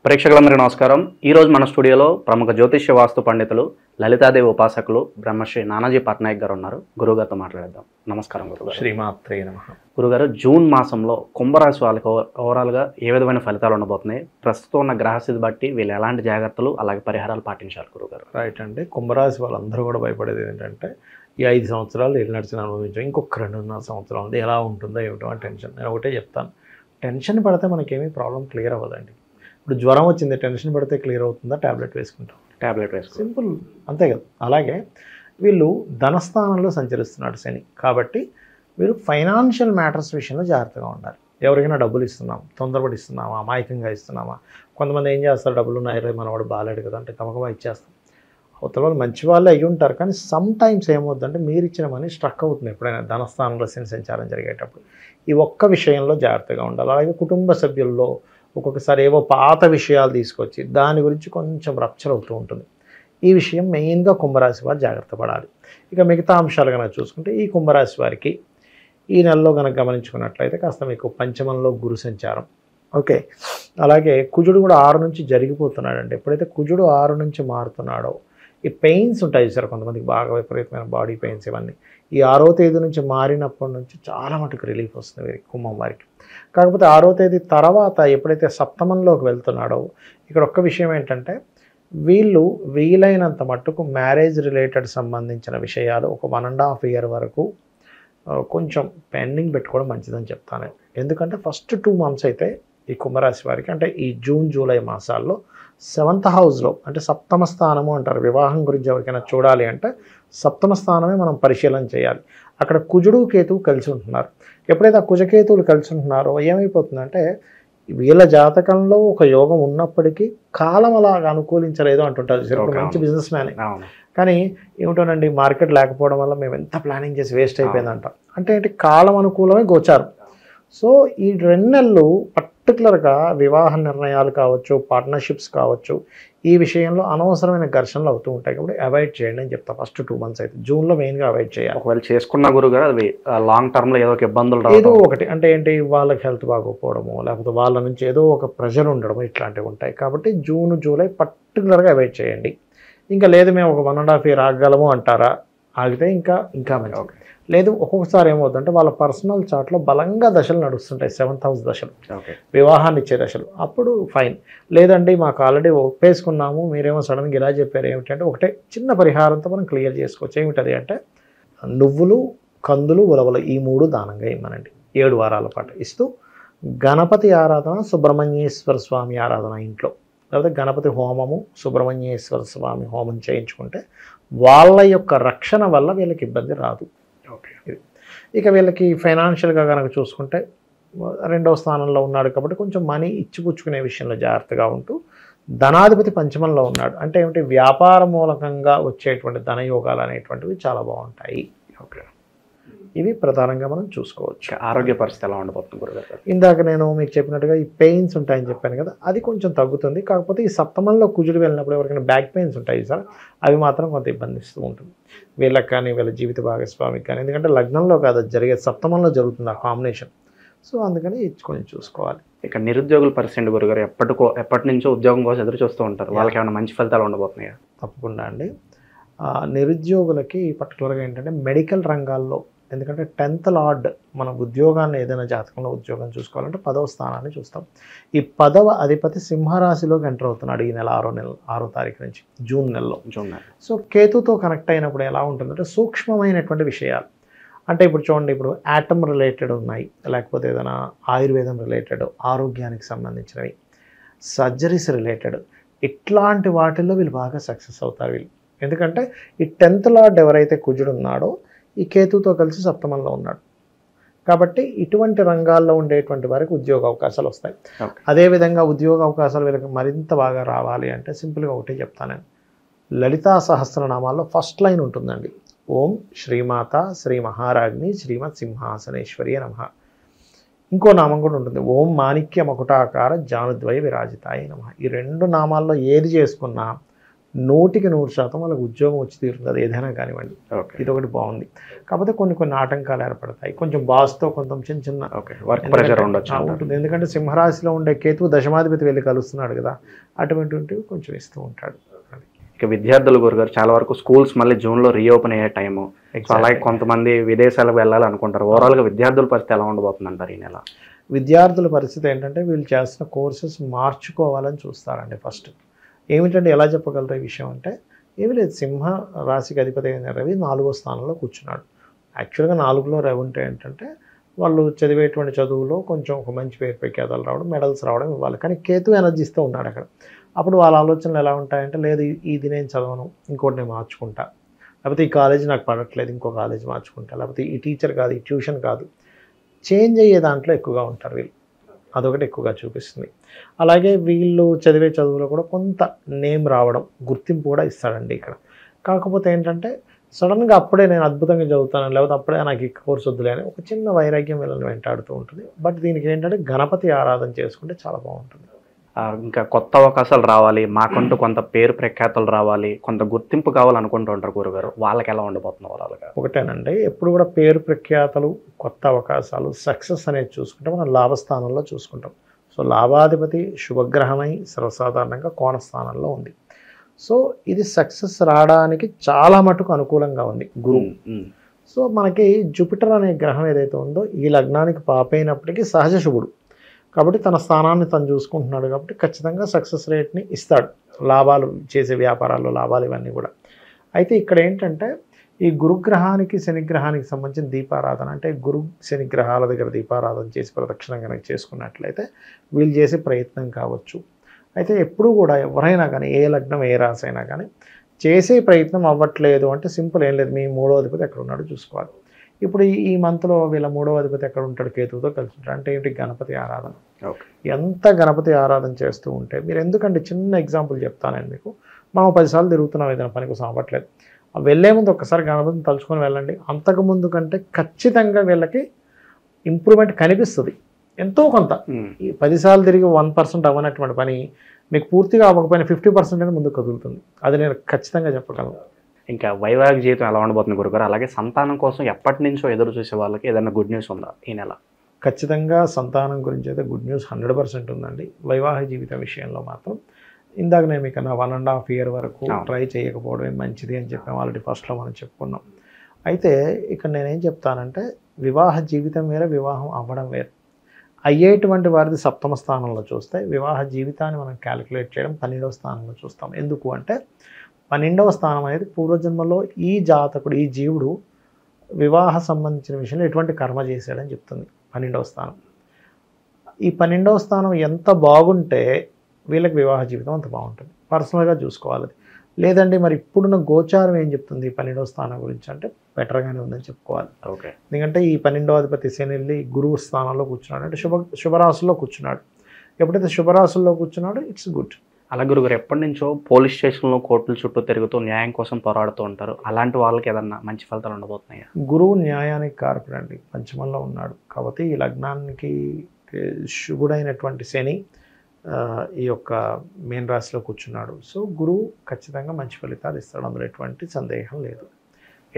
ప్రేక్షకులందరికీ నమస్కారం. ఈరోజు మన స్టూడియోలో ప్రముఖ జ్యోతిష్య వాస్తు పండితులు లలితాదేవి ఉపాసకులు బ్రహ్మశ్రీ నానాజీ పట్నాయక్ గారు ఉన్నారు. గురువుగారితో మాట్లాడేద్దాం. నమస్కారం గురుగారు. శ్రీమాత్రే నమః. గురుగారు, జూన్ మాసంలో కుంభరాశి వాళ్ళకి ఓవరాల్గా ఏ విధమైన ఫలితాలు ఉండబోతున్నాయి? ప్రస్తుతం ఉన్న గ్రహస్థితి బట్టి వీళ్ళు ఎలాంటి జాగ్రత్తలు అలాగే పరిహారాలు పాటించాలి గురుగారు? రైట్ అండి. కుంభరాశి వాళ్ళందరూ కూడా భయపడేది ఏంటంటే ఈ 5 సంవత్సరాలు ఏళ్ళు నడిచిన అనుభవించాం, ఇంకొక 2.5 సంవత్సరాలు ఉంది, ఎలా ఉంటుందో ఏమిటో అని టెన్షన్. నేను ఒకటే చెప్తాను, టెన్షన్ పడితే మనకేమీ ప్రాబ్లం క్లియర్ అవ్వదండి. ఇప్పుడు జ్వరం వచ్చింది, టెన్షన్ పడితే క్లియర్ అవుతుందా? ట్యాబ్లెట్ వేసుకుంటాం, సింపుల్, అంతే కదా. అలాగే వీళ్ళు ధనస్థానంలో సంచరిస్తున్నాడు శని, కాబట్టి మీరు ఫైనాన్షియల్ మ్యాటర్స్ విషయంలో జాగ్రత్తగా ఉండాలి. ఎవరికైనా డబ్బులు ఇస్తున్నాం, తొందరపడి ఇస్తున్నామా, అమాయకంగా ఇస్తున్నామా? కొంతమంది ఏం చేస్తారు, డబ్బులు ఉన్నాయి మనవాడు బాగాలేడు కదా అంటే గమగమా ఇచ్చేస్తాం. అవతల వాళ్ళు మంచి వాళ్ళే అయ్యి ఉంటారు, కానీ సమ్ టైమ్స్ ఏమవుతుందంటే మీరు ఇచ్చిన మనీ స్ట్రక్ అవుతుంది ఎప్పుడైనా ధనస్థానంలో శని సంచారం జరిగేటప్పుడు. ఈ ఒక్క విషయంలో జాగ్రత్తగా ఉండాలి. అలాగే కుటుంబ సభ్యుల్లో ఒక్కొక్కసారి ఏవో పాత విషయాలు తీసుకొచ్చి దాని గురించి కొంచెం రప్చర్ అవుతూ ఉంటుంది. ఈ విషయం మెయిన్గా కుంభరాశి వారు జాగ్రత్త పడాలి. ఇక మిగతా అంశాలు కనుక చూసుకుంటే ఈ కుంభరాశి వారికి ఈ నెలలో కనుక గమనించుకున్నట్లయితే కాస్త మీకు పంచమంలో గురు సంచారం, ఓకే. అలాగే కుజుడు కూడా 6 నుంచి జరిగిపోతున్నాడండి. ఎప్పుడైతే కుజుడు 6 నుంచి మారుతున్నాడో ఈ పెయిన్స్ ఉంటాయి సార్, కొంతమందికి బాగా విపరీతమైన బాడీ పెయిన్స్, ఇవన్నీ ఈ 6వ తేదీ నుంచి మారినప్పటి నుంచి చాలా మటుకు రిలీఫ్ వస్తుంది కుంభం వారికి. కాకపోతే 6వ తేదీ తర్వాత ఎప్పుడైతే సప్తమంలోకి వెళ్తున్నాడో ఇక్కడ ఒక్క విషయం ఏంటంటే వీళ్ళు వీలైనంత మట్టుకు మ్యారేజ్ రిలేటెడ్ సంబంధించిన విషయాలు ఒక 1.5 year వరకు కొంచెం పెండింగ్ పెట్టుకోవడం మంచిదని చెప్తాను. ఎందుకంటే ఫస్ట్ 2 months అయితే ఈ కుంభరాశి వారికి, అంటే ఈ జూన్ జూలై మాసాల్లో 7th హౌస్లో, అంటే సప్తమ స్థానము అంటారు. వివాహం గురించి ఎవరికైనా చూడాలి అంటే సప్తమ స్థానమే మనం పరిశీలన చేయాలి. అక్కడ కుజుడు కేతువు కలిసి ఉంటున్నారు. ఎప్పుడైతే ఆ కుజకేతువులు కలిసి ఉంటున్నారో ఏమైపోతుందంటే వీళ్ళ జాతకంలో ఒక యోగం ఉన్నప్పటికీ కాలం అలాగా అనుకూలించలేదు అంటుంటారు. మంచి బిజినెస్ మ్యాన్ కానీ ఏమిటోనండి మార్కెట్ లేకపోవడం వల్ల మేము ఎంత ప్లానింగ్ చేసి వేస్ట్ అయిపోయిందంట. అంటే ఏంటి, కాలం అనుకూలమే గోచారం. సో ఈ 2 నెలలు పర్టికులర్గా వివాహ నిర్ణయాలు కావచ్చు, పార్ట్నర్షిప్స్ కావచ్చు, ఈ విషయంలో అనవసరమైన ఘర్షణలు అవుతూ ఉంటాయి. కాబట్టి అవాయిడ్ చేయండి అని చెప్తా. ఫస్ట్ 2 months అయితే జూన్లో మెయిన్గా అవాయిడ్ చేయాలి. ఒకవేళ చేసుకున్న గురుగారు అది లాంగ్ టర్మ్లో ఏదో ఒక ఇబ్బందులు ఏదో ఒకటి, అంటే ఏంటి, వాళ్ళకి హెల్త్ బాగోకపోవడము, లేకపోతే వాళ్ళ నుంచి ఏదో ఒక ప్రెషర్ ఉండడము, ఇట్లాంటివి ఉంటాయి. కాబట్టి జూన్ జూలై పర్టికులర్గా అవాయిడ్ చేయండి. ఇంకా లేదు మేము ఒక 1.5 year ఆగగలము అంటారా, ఆగితే ఇంకా మంచి. లేదు ఒక్కొక్కసారి ఏమవుతుందంటే వాళ్ళ పర్సనల్ చార్ట్లో బలంగా దశలు నడుస్తుంటాయి, 7th house దశలు, వివాహాన్ని ఇచ్చే దశలు, అప్పుడు ఫైన్. లేదండి మాకు ఆల్రెడీ ఒప్పేసుకున్నాము, మీరేమో సడన్గా ఇలా చెప్పారు ఏమిటంటే ఒకటే చిన్న పరిహారంతో మనం క్లియర్ చేసుకోవచ్చు. ఏమిటది అంటే నువ్వులు, కందులు, ఉలవలు ఈ 3 దానంగా ఇవ్వనండి 7 వారాల పాటు ఇస్తూ గణపతి ఆరాధన, సుబ్రహ్మణ్యేశ్వర స్వామి ఆరాధన ఇంట్లో, లేకపోతే గణపతి హోమము, సుబ్రహ్మణ్యేశ్వర స్వామి హోమం చేయించుకుంటే వాళ్ళ యొక్క రక్షణ వల్ల వీళ్ళకి ఇబ్బంది రాదు. ఇక వీళ్ళకి ఫైనాన్షియల్గా కనుక చూసుకుంటే 2వ స్థానంలో ఉన్నాడు కాబట్టి కొంచెం మనీ ఇచ్చిపుచ్చుకునే విషయంలో జాగ్రత్తగా ఉంటూ, ధనాధిపతి పంచమంలో ఉన్నాడు అంటే ఏమిటి, వ్యాపార మూలకంగా వచ్చేటువంటి ధనయోగాలు అనేటువంటివి చాలా బాగుంటాయి. ఓకే, ఇవి ప్రధానంగా మనం చూసుకోవచ్చు. ఆరోగ్య పరిస్థితి ఎలా ఉండబోతుంది గురుగారు? ఇందాక నేను మీకు చెప్పినట్టుగా ఈ పెయిన్స్ ఉంటాయని చెప్పాను కదా, అది కొంచెం తగ్గుతుంది. కాకపోతే ఈ సప్తమంలో కుజుడు వెళ్ళినప్పుడు ఎవరికైనా బ్యాక్ పెయిన్స్ ఉంటాయి సార్, అవి మాత్రం కొంత ఇబ్బంది ఇస్తూ ఉంటుంది వీళ్ళకి కానీ వీళ్ళ జీవిత భాగస్వామికి కానీ. ఎందుకంటే లగ్నంలో కాదు అది జరిగే, సప్తమంలో జరుగుతుంది ఆ కాంబినేషన్. సో అందుకని కొంచెం చూసుకోవాలి. ఇక నిరుద్యోగుల పరిస్థితి గురుగారు, ఎప్పటి నుంచో ఉద్యోగం కోసం ఎదురు చూస్తూ ఉంటారు, వాళ్ళకి ఏమైనా మంచి ఫలితాలు ఉండబోతున్నాయా? తప్పకుండా అండి. నిరుద్యోగులకి పర్టికులర్గా ఏంటంటే మెడికల్ రంగాల్లో, ఎందుకంటే 10th లార్డ్ మన ఉద్యోగాన్ని ఏదైనా జాతకంలో ఉద్యోగం చూసుకోవాలంటే 10వ స్థానాన్ని చూస్తాం. ఈ 10వ అధిపతి సింహరాశిలోకి ఎంటర్ అవుతున్నాడు ఈ నెల 6వ తారీఖు నుంచి, జూన్ నెలలో. సో కేతుతో కనెక్ట్ అయినప్పుడు ఎలా ఉంటుందంటే సూక్ష్మమైనటువంటి విషయాలు, అంటే ఇప్పుడు చూడండి, ఇప్పుడు యాటమ్ రిలేటెడ్ ఉన్నాయి, లేకపోతే ఏదైనా ఆయుర్వేదం రిలేటెడ్, ఆరోగ్యానికి సంబంధించినవి, సర్జరీస్ రిలేటెడ్, ఇట్లాంటి వాటిల్లో వీళ్ళు బాగా సక్సెస్ అవుతారు వీళ్ళు. ఎందుకంటే ఈ 10th లార్డ్ ఎవరైతే కుజుడు ఉన్నాడో ఈ కేతుతో కలిసి సప్తమంలో ఉన్నాడు కాబట్టి ఇటువంటి రంగాల్లో ఉండేటువంటి వారికి ఉద్యోగ అవకాశాలు వస్తాయి. అదేవిధంగా ఉద్యోగ అవకాశాలు వీళ్ళకి మరింత బాగా రావాలి అంటే సింపుల్గా ఒకటే చెప్తాను, లలితా సహస్రనామాల్లో ఫస్ట్ లైన్ ఉంటుందండి, ఓం శ్రీమాత శ్రీ మహారాజ్ని శ్రీమత్ సింహాసనేశ్వరి నమః. ఇంకో నామం కూడా ఉంటుంది, ఓం మాణిక్య మకుటాకార జానుద్వయ విరాజితాయ నమః. ఈ 2 నామాల్లో ఏది చేసుకున్నా 100% వాళ్ళకి ఉద్యోగం వచ్చి తీరుతుంది, అది ఏదైనా కానివ్వండి. ఓకే. ఇది ఒకటి బాగుంది. కాకపోతే కొన్ని ఆటంకాలు ఏర్పడతాయి, కొంచెం బాస్తో కొంచెం చిన్న ఓకే. వర్క్ ప్రెషర్ ఉండొచ్చు. ఉంటుంది. ఎందుకంటే సింహరాశిలో ఉండే కేతువు దశమాధిపతి వెళ్ళి కలుస్తున్నాడు కదా, అటువంటివి కొంచెం ఇస్తూ ఉంటాడు. ఇక విద్యార్థులు గురుగారు చాలా వరకు స్కూల్స్ మళ్ళీ జూన్లో రీఓపెన్ అయ్యే టైము, అలాగే కొంతమంది విదేశాలకు వెళ్ళాలి అనుకుంటారు. ఓవరాల్గా విద్యార్థుల పరిస్థితి ఎలా ఉండబోతుంది అంటారు ఈ నెల? విద్యార్థుల పరిస్థితి ఏంటంటే వీళ్ళు చేస్తున్న కోర్సెస్ మార్చుకోవాలని చూస్తారండి. ఫస్ట్ ఏమిటంటే ఎలా చెప్పగలరు ఈ విషయం అంటే, ఏమీ లేదు, సింహ రాశికి అధిపతి అయిన రవి 4వ స్థానంలో కూర్చున్నాడు. యాక్చువల్గా 4లో రవి ఉంటే ఏంటంటే వాళ్ళు చదివేటువంటి చదువులో కొంచెం ఒక మంచి పేరు ప్రఖ్యాతలు రావడం, మెడల్స్ రావడం ఇవ్వాలి. కానీ కేతు ఎనర్జీస్తో ఉన్నాడు అక్కడ. అప్పుడు వాళ్ళ ఆలోచనలు ఎలా ఉంటాయంటే, లేదు ఇది నేను చదవను, ఇంకోటి నేను మార్చుకుంటా, లేకపోతే ఈ కాలేజ్ నాకు పడట్లేదు ఇంకో కాలేజ్ మార్చుకుంటా, లేకపోతే ఈ టీచర్ కాదు ఈ ట్యూషన్ కాదు, చేంజ్ అయ్యే దాంట్లో ఎక్కువగా ఉంటారు వీళ్ళు. అదొకటి ఎక్కువగా చూపిస్తుంది. అలాగే వీళ్ళు చదివే చదువులో కూడా కొంత నేమ్ రావడం, గుర్తింపు కూడా ఇస్తాడండి ఇక్కడ. కాకపోతే ఏంటంటే సడన్గా అప్పుడే నేను అద్భుతంగా చదువుతాను, లేకపోతే అప్పుడే నాకు ఈ కోర్సు వద్దులే అని ఒక చిన్న వైరాగ్యం వీళ్ళని వెంటాడుతూ ఉంటుంది. బట్ దీనికి ఏంటంటే గణపతి ఆరాధన చేసుకుంటే చాలా బాగుంటుంది. ఇంకా కొత్త అవకాశాలు రావాలి, మాకంటూ కొంత పేరు ప్రఖ్యాతలు రావాలి, కొంత గుర్తింపు కావాలనుకుంటూ ఉంటారు గురుగారు. వాళ్ళకి ఎలా ఉండబోతున్న వాళ్ళగా? ఒకటేనండి, ఎప్పుడు కూడా పేరు ప్రఖ్యాతలు, కొత్త అవకాశాలు, సక్సెస్ అనేది చూసుకుంటే మనం లాభస్థానంలో చూసుకుంటాం. సో లాభాధిపతి శుభగ్రహమై సర్వసాధారణంగా కోణస్థానంలో ఉంది. సో ఇది సక్సెస్ రావడానికి చాలా మటుకు అనుకూలంగా ఉంది గురువు. సో మనకి జూపిటర్ అనే గ్రహం ఏదైతే ఉందో ఈ లగ్నానికి పాపైనప్పటికీ సహజ శుభుడు కాబట్టి తన స్థానాన్ని తను చూసుకుంటున్నాడు కాబట్టి ఖచ్చితంగా సక్సెస్ రేట్ని ఇస్తాడు. లాభాలు చేసే వ్యాపారాల్లో లాభాలు ఇవన్నీ కూడా. అయితే ఇక్కడ ఏంటంటే ఈ గురుగ్రహానికి శనిగ్రహానికి సంబంధించిన దీపారాధన, అంటే గురు శనిగ్రహాల దగ్గర దీపారాధన చేసి ప్రదక్షిణం కనుక చేసుకున్నట్లయితే వీళ్ళు చేసే ప్రయత్నం కావచ్చు. అయితే ఎప్పుడూ కూడా ఎవరైనా కానీ ఏ లగ్నం ఏ రాశి అయినా కానీ చేసే ప్రయత్నం అవ్వట్లేదు అంటే సింపుల్ ఏం లేదు, మీ 3వ అధిపతి ఎక్కడ ఉన్నాడో చూసుకోవాలి. ఇప్పుడు ఈ మంత్లో వీళ్ళ 3వ అధిపతి ఎక్కడ ఉంటాడు, కేతువుతో కలిసి ఉంటాడు. అంటే ఏంటి, గణపతి ఆరాధన. ఎంత గణపతి ఆరాధన చేస్తూ ఉంటే మీరు, ఎందుకంటే చిన్న ఎగ్జాంపుల్ చెప్తాను నేను మీకు. మనం 10 సార్లు తిరుగుతున్నాం ఏదైనా పని కోసం అవ్వట్లేదు, వెళ్ళే ముందు ఒక్కసారి గణపతిని తలుచుకొని వెళ్ళండి. అంతకుముందు కంటే ఖచ్చితంగా వీళ్ళకి ఇంప్రూవ్మెంట్ కనిపిస్తుంది ఎంతో కొంత. ఈ 10 సార్లు తిరిగి 1% అవ్వనటువంటి పని మీకు పూర్తిగా అవ్వకపోయినా 50% అనేది ముందుకు కదులుతుంది. అది నేను ఖచ్చితంగా చెప్పగలను. ఇంకా వైవాహిక జీవితం ఎలా ఉండబోతుంది గురుగారు? అలాగే సంతానం కోసం ఎప్పటి నుంచో ఎదురు చూసే వాళ్ళకి ఏదైనా గుడ్ న్యూస్ ఉందా ఈ నెల? ఖచ్చితంగా సంతానం గురించి అయితే గుడ్ న్యూస్ 100% ఉందండి. వైవాహిక జీవితం విషయంలో మాత్రం ఇందాక నేను మీకు 1.5 year వరకు ట్రై చేయకపోవడమే మంచిది అని చెప్పాము, ఆల్రెడీ ఫస్ట్లో మనం చెప్పుకున్నాం. అయితే ఇక్కడ నేనేం చెప్తానంటే, వివాహ జీవితం వేరే, వివాహం అవ్వడం వేరే. అయ్యేటువంటి వారిది 7వ స్థానంలో చూస్తే, వివాహ జీవితాన్ని మనం క్యాలిక్యులేట్ చేయడం 12వ స్థానంలో చూస్తాం. ఎందుకు అంటే 12వ స్థానం అనేది పూర్వజన్మలో ఈ జాతకుడు, ఈ జీవుడు వివాహ సంబంధించిన విషయంలో ఎటువంటి కర్మ చేశాడని చెప్తుంది 12వ స్థానం. ఈ 12వ స్థానం ఎంత బాగుంటే వీళ్ళకి వివాహ జీవితం అంత బాగుంటుంది. పర్సనల్గా చూసుకోవాలి. లేదండి మరి ఇప్పుడున్న గోచారం ఏం చెప్తుంది 12వ స్థానం గురించి అంటే బెటర్గానే ఉందని చెప్పుకోవాలి. ఓకే. ఎందుకంటే ఈ 12వ అధిపతి శని వెళ్ళి గురువు స్థానంలో కూర్చున్నాడు, అంటే శుభరాశుల్లో కూర్చున్నాడు. ఎప్పుడైతే శుభరాశుల్లో కూర్చున్నాడు ఇట్స్ గుడ్. అలా గురుగారు ఎప్పటి నుంచో పోలీస్ స్టేషన్లో కోర్టుల చుట్టూ తిరుగుతూ న్యాయం కోసం పోరాడుతూ ఉంటారు. అలాంటి వాళ్ళకి ఏదన్నా మంచి ఫలితాలు ఉండబోతున్నాయా? గురువు న్యాయానికి కారకుడు అండి, పంచమంలో ఉన్నాడు కాబట్టి ఈ లగ్నానికి శుభుడైనటువంటి శని ఈ యొక్క మీన రాశిలో కూర్చున్నాడు. సో గురువు ఖచ్చితంగా మంచి ఫలితాలు ఇస్తాడు, అందులో ఎటువంటి సందేహం లేదు.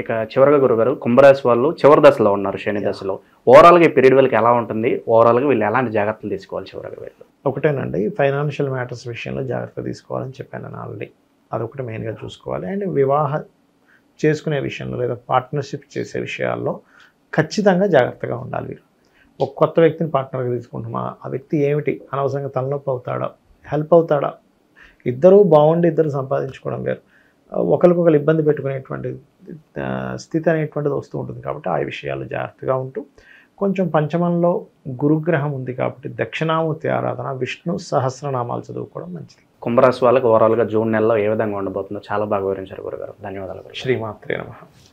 ఇక చివరిగా గురుగారు, కుంభరాశి వాళ్ళు చివరి దశలో ఉన్నారు, శని దశలో. ఓవరాల్గా ఈ పీరియడ్ వీళ్ళకి ఎలా ఉంటుంది? ఓవరాల్గా వీళ్ళు ఎలాంటి జాగ్రత్తలు తీసుకోవాలి చివరిగా వీళ్ళు? ఒకటేనండి, ఫైనాన్షియల్ మ్యాటర్స్ విషయంలో జాగ్రత్త తీసుకోవాలని చెప్పాను నేను ఆల్రెడీ. అదొకటి మెయిన్గా చూసుకోవాలి. అండ్ వివాహ చేసుకునే విషయంలో లేదా పార్ట్నర్షిప్ చేసే విషయాల్లో ఖచ్చితంగా జాగ్రత్తగా ఉండాలి. వీరు ఒక కొత్త వ్యక్తిని పార్ట్నర్గా తీసుకుంటామా, ఆ వ్యక్తి ఏమిటి, అనవసరంగా తలనొప్పి అవుతాడా, హెల్ప్ అవుతాడా, ఇద్దరూ బాగుండి ఇద్దరు సంపాదించుకోవడం వేరు, ఒకరికొకరు ఇబ్బంది పెట్టుకునేటువంటి స్థితి అనేటువంటిది వస్తూ ఉంటుంది. కాబట్టి ఆ విషయాలు జాగ్రత్తగా ఉంటూ, కొంచెం పంచమంలో గురుగ్రహం ఉంది కాబట్టి దక్షిణామూర్తి ఆరాధన, విష్ణు సహస్రనామాలు చదువుకోవడం మంచిది. కుంభరాశి వాళ్ళకి ఓవరాల్గా జూన్ నెలలో ఏ విధంగా ఉండబోతుందో చాలా బాగా వివరించారు గురుగారు. ధన్యవాదాలు. శ్రీమాత్రే నమః.